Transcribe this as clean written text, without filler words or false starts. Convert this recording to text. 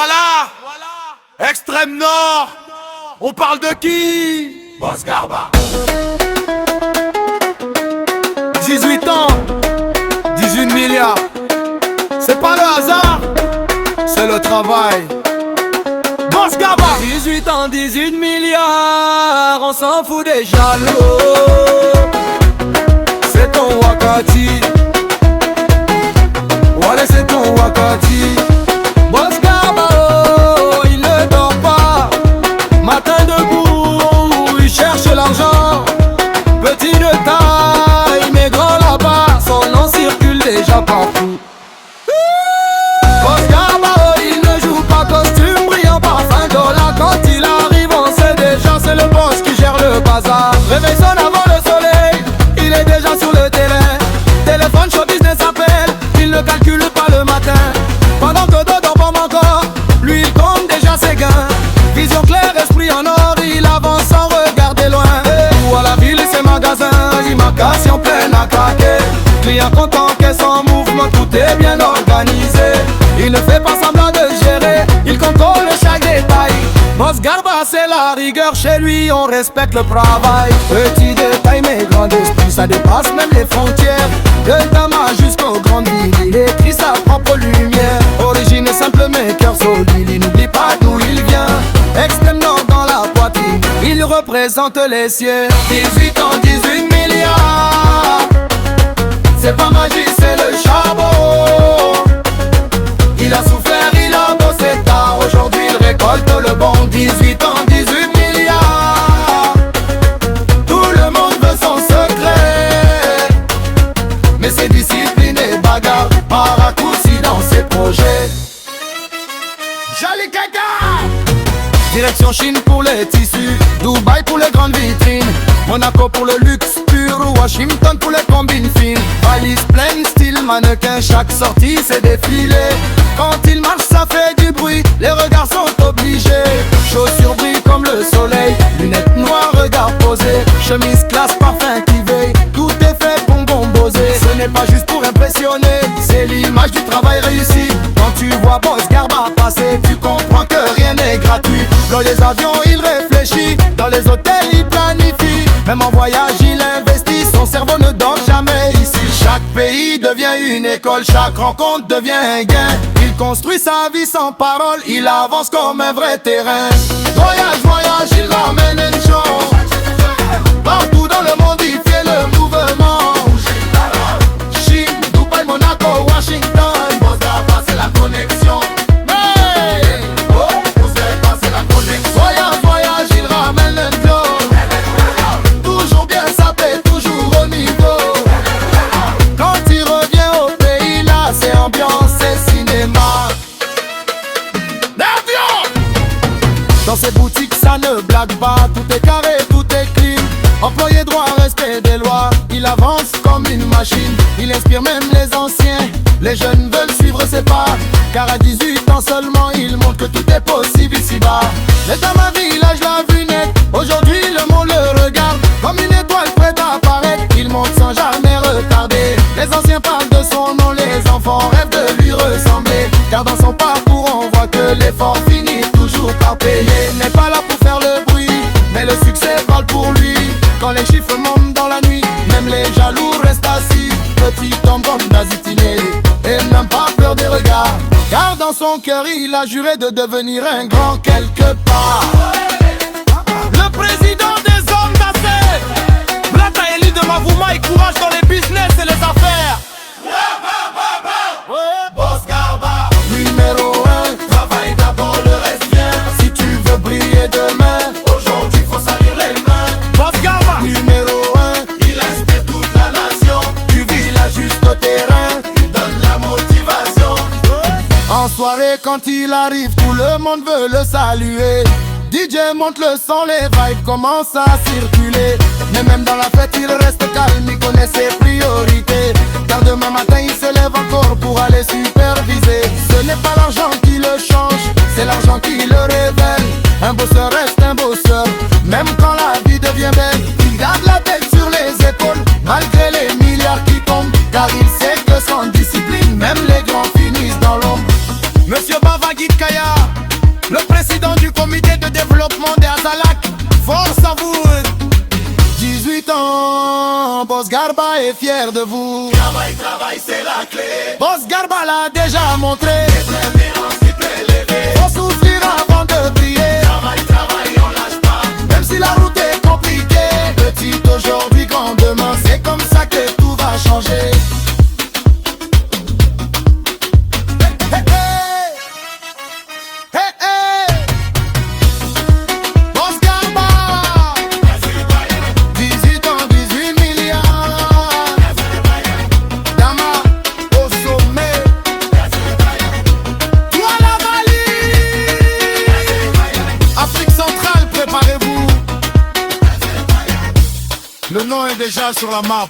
Voilà. Extrême Nord. On parle de qui? Boss Garba. 18 ans, 18 milliards. C'est pas le hasard, c'est le travail. Boss Garba. 18 ans, 18 milliards, on s'en fout des jaloux. C'est ton Wakati. Voilà, c'est ton Wakati. Boss Garba, oh, il ne dort pas. Matin debout, il cherche l'argent. Petit de taille, mais grand là-bas. Son nom circule déjà partout. Boss Garba, oh, il ne joue pas costume brillant, parfum dollar. Quand il arrive, on sait déjà, c'est le boss qui gère le bazar. Réveil sonne avant le soleil, il est déjà sur le terrain. Téléphone, show business appelle, il ne calcule pas le matin. Pendant que d'autres dorment encore, lui il compte déjà ses gains. Vision claire, esprit en or, il avance sans regarder loin. Où à la ville, ses magasins, il macasse en pleine à craquer. Client content que son mouvement, tout est bien organisé. Il ne fait pas semblant de gérer, il contrôle chaque détail. Boss Garba, c'est la rigueur, chez lui on respecte le travail. Petit détail mais grand esprit, ça dépasse même les frontières. De Tama jusqu'au grand ville, il écrit sa propre lumière. Origine simple mais cœur solide, il n'oublie pas d'où il vient. Extrême Nord dans la poitrine, il représente les siens. 18 ans, 18 milliards. C'est pas magie, c'est le charbon. Il a souffert, il a bossé tard. Aujourd'hui il récolte le bon. 18 ans, 18 milliards. Tout le monde veut son secret. Mais c'est discipline et bagarre, par raccourci dans ses projets. Joli caca. Direction Chine pour les tissus, Dubaï pour les grandes vitrines, Monaco pour le luxe pur, Washington pour les combines fines. Valise pleine, style mannequin, chaque sortie c'est défilé. Quand il marche ça fait du bruit, les regards sont obligés. Chaussures brillent comme le soleil, lunettes noires, regard posé. Chemise classe, parfum qui veille, tout est fait bonbon bosé. Ce n'est pas juste pour impressionner, c'est l'image du travail réussi. Quand tu vois Boss Garba passer, tu comprends que rien n'est gratuit. Dans les avions il réfléchit, dans les hôtels il planifie. Même en voyage il investit, son cerveau ne dort jamais ici. Chaque pays devient une école, chaque rencontre devient un gain. Il construit sa vie sans parole, il avance comme un vrai terrain. Voyage, voyage, il ramène une chance. Partout dans le monde il fait le mouvement. Chine, Dubaï, Monaco, Washington. Boss Garba c'est la connexion. Dans ces boutiques ça ne blague pas, tout est carré, tout est clean. Employé droit, respect des lois, il avance comme une machine. Il inspire même les anciens, les jeunes veulent suivre ses pas. Car à 18 ans seulement, il montre que tout est possible ici-bas. Mais dans ma village la vue nette, aujourd'hui le monde le regarde comme une étoile prête à apparaître. Il monte sans jamais retarder, les anciens parlent de son nom, les enfants rêvent de lui ressembler. Car dans son parcours on voit que l'effort finit toujours par payer. Il n'est pas là pour faire le bruit, mais le succès parle pour lui. Quand les chiffres montent dans la nuit, même les jaloux restent assis. Petit homme comme Nazitiné, et n'a pas peur des regards. Car dans son cœur il a juré de devenir un grand quelque part. Le président des hommes d'affaires, Blata élu de Mavouma et courage dans les business et les affaires. Boss Garba. Numéro 1, travaille d'abord, le reste vient. Si tu veux briller demain, Aujourd'hui faut salir les mains. Boss Garba. numéro 1, Il respecte toute la nation. du village jusqu'au terrain. Il donne la motivation. En soirée quand il arrive, tout le monde veut le saluer. DJ monte le son, les vibes commencent à circuler. Mais même dans la fête il reste calme, il connaît ses priorités. Car demain matin il se lève encore pour aller superviser. Ce n'est pas l'argent qui le change, c'est l'argent qui le révèle. Un bosseur reste un bosseur, même quand la vie devient belle. Il garde la tête sur les épaules, malgré les milliards qui tombent. Car il sait que sans discipline, même les grands finissent dans l'ombre. Monsieur Bava Guide Kaya, Garba est fier de vous. Travail, travail, c'est la clé. Boss Garba l'a déjà montré. Préférence prélevé. Faut souffrir avant de briller. Travail, travail, on lâche pas. Même si la route est compliquée. Petit aujourd'hui, grand demain. C'est comme ça que tout va changer. Hey, hey. Hey, hey. Boss Garba. 18 ans, 18 milliards. Dama au sommet. Toi la valise. Afrique centrale, préparez-vous. Le nom est déjà sur la map.